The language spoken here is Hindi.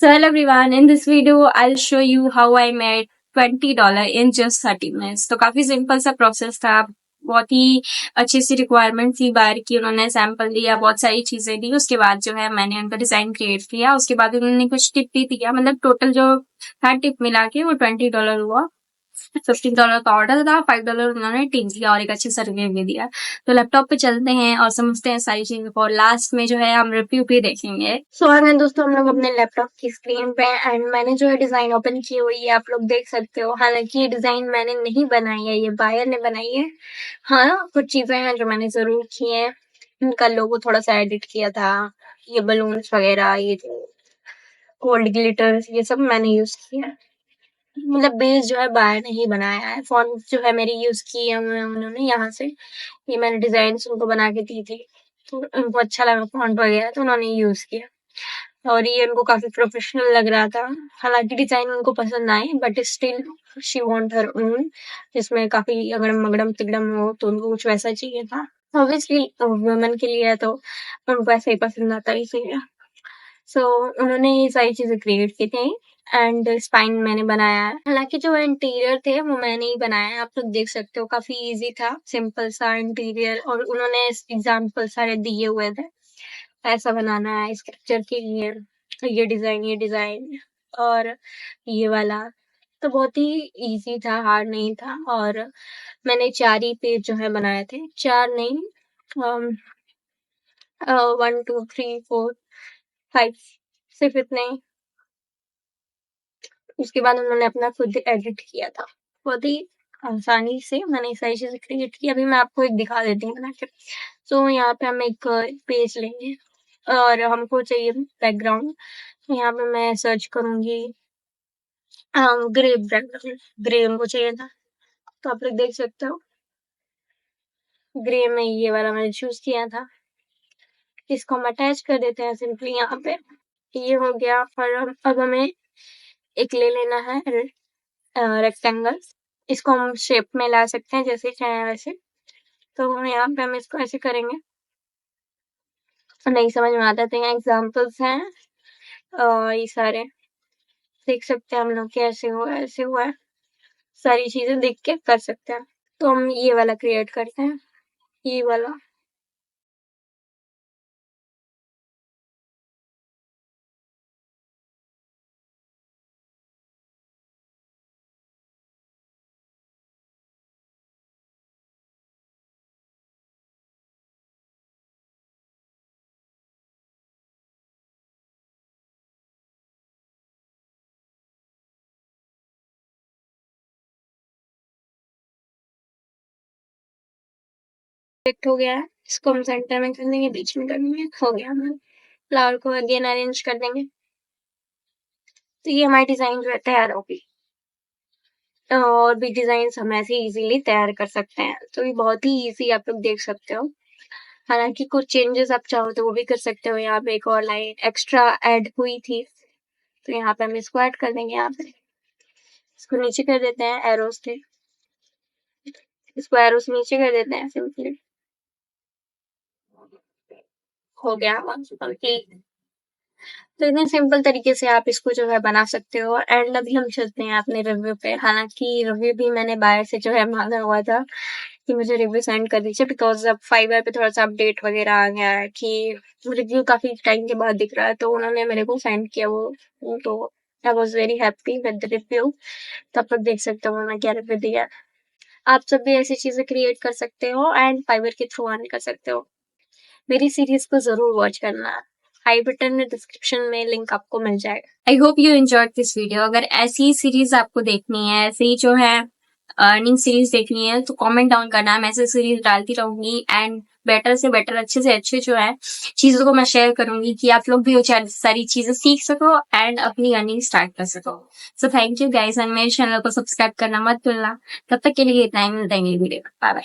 So hello everyone, in this video I'll show you how I made $20 in just 30 minutes. तो काफी सिंपल सा प्रोसेस था, बहुत ही अच्छी सी रिक्वायरमेंट थी बाहर की, उन्होंने सैंपल दिया, बहुत सारी चीजें दी, उसके बाद जो है मैंने उनका डिजाइन क्रिएट किया, उसके बाद उन्होंने कुछ टिप भी दिया, मतलब टोटल जो था टिप मिला के वो $20 हुआ। $15 का ऑर्डर था, $5 उन्होंने टिप दिया और एक अच्छे सा रिव्यू भी दिया। तो लैपटॉप पे चलते हैं और समझते हैं सारी चीजों को, और लास्ट में जो है हम रिव्यू भी देखेंगे। सो है दोस्तों, हम लोग अपने लैपटॉप की स्क्रीन पे एंड मैंने जो है डिजाइन ओपन की हुई है, आप लोग देख सकते हो। हालांकि ये डिजाइन मैंने नहीं बनाई है, ये बायर ने बनाई है। हाँ, कुछ चीजें हैं जो मैंने जरूर की हैं। इनका लोगो थोड़ा सा एडिट किया था, ये बलून्स वगैरह, ये जो गोल्ड ग्लिटर्स, ये सब मैंने यूज किया है। मतलब बेस जो है बायर ने ही बनाया है। फॉन्ट जो है मेरी यूज की है उन्होंने यहाँ से। ये मैंने डिजाइन उनको बना के दी थी, तो उनको अच्छा लगा फॉन्ट वगैरह, तो उन्होंने यूज किया और ये उनको काफी प्रोफेशनल लग रहा था। हालांकि डिजाइन उनको पसंद आए, but still she want her own, जिसमें काफी अगड़म मगड़म तिगड़म हो, तो उनको कुछ वैसा चाहिए था। ऑब्वियसली वुमेन के लिए है तो उनको ऐसा ही पसंद आता है, इसीलिए सो उन्होंने ये सारी चीजें क्रिएट की थी। एंड स्पाइन मैंने बनाया है। हालांकि जो इंटीरियर थे वो मैंने ही बनाया है, आप लोग देख सकते हो। काफी इजी था, सिंपल सा इंटीरियर, और उन्होंने एग्जाम्पल सारे दिए हुए थे, ऐसा बनाना है स्ट्रक्चर के लिए, ये डिजाइन और ये वाला। तो बहुत ही इजी था, हार्ड नहीं था। और मैंने 4 ही पेज जो है बनाए थे, 4 नहीं, 1 2 3 4 5, सिर्फ इतने ही। उसके बाद उन्होंने अपना खुद एडिट किया था, बहुत ही आसानी से मैंने सारी चीजें क्रिएट की। अभी मैं आपको एक दिखा देती हूँ बना के। सो यहाँ पे हम एक पेज लेंगे और हमको चाहिए बैकग्राउंड। यहाँ पे मैं सर्च करूंगी ग्रे बैकग्राउंड, ग्रे हमको चाहिए था, तो आप लोग देख सकते हो ग्रे में ये वाला मैंने चूज किया था। इसको हम अटैच कर देते हैं सिंपली यहाँ पे। ये हो गया। और अब हमें एक ले लेना है रेक्टेंगल। इसको हम शेप में ला सकते हैं जैसे चाहे वैसे। तो यहाँ पे हम इसको ऐसे करेंगे, नहीं समझ में आता तो यहाँ एग्जाम्पल्स हैं ये सारे, देख सकते हैं हम लोग कि ऐसे हुआ ऐसे हुआ है, सारी चीजें देख के कर सकते हैं। तो हम ये वाला क्रिएट करते हैं, ये वाला। सेलेक्ट हो गया है, इसको हम सेंटर में कर देंगे, बीच में कर देंगे, हो गया। हम फ्लावर को अगेन अरेंज कर देंगे, तो ये हमारी डिजाइन जो है तैयार होगी। और भी डिजाइन हम ऐसे इजीली तैयार कर सकते हैं, तो ये बहुत ही इजी, आप लोग देख सकते हो। हालांकि कुछ चेंजेस आप चाहो तो वो भी कर सकते हो। यहाँ पे एक और लाइन एक्स्ट्रा ऐड हुई थी, तो यहाँ पे हम इसको ऐड कर देंगे। यहाँ पे इसको नीचे कर देते हैं एरोस से, इसको एरोस नीचे कर देते हैं सिंपली, हो गया कंप्लीट। तो इतने सिंपल तरीके से आप इसको जो है बना सकते हो। एंड अभी हम चलते हैं अपने रिव्यू पे। हालांकि रिव्यू भी मैंने बायर से जो है मांगा हुआ था कि मुझे रिव्यू सेंड कर दीजिए, बिकॉज अब फाइवर पे थोड़ा सा अपडेट वगैरह आ गया है कि रिव्यू काफी टाइम के बाद दिख रहा है, तो उन्होंने मेरे को सेंड किया वो। तो I was very happy with the review. तो आप लोग देख सकते हो मैं क्या रिव्यू दिया। आप सब भी ऐसी चीजें क्रिएट कर सकते हो एंड फाइवर के थ्रू अर्न कर सकते हो। मेरी सीरीज को जरूर वॉच करना, आई बटन में डिस्क्रिप्शन में लिंक आपको मिल जाएगा। I hope you enjoyed this video. अगर ऐसी सीरीज आपको देखनी है, ऐसे ही जो है अर्निंग सीरीज देखनी है, तो कमेंट डाउन करना, मैं ऐसे सीरीज डालती रहूंगी एंड बेटर से बेटर, अच्छे से अच्छे जो है चीजों को मैं शेयर करूंगी कि आप लोग भी वो सारी चीजें सीख सको एंड अपनी अर्निंग स्टार्ट कर सको। So thank you guys, and मेरे चैनल को सब्सक्राइब करना मत भूलना। तब तक के लिए इतना ही, मिलता है अगली वीडियो। Bye bye.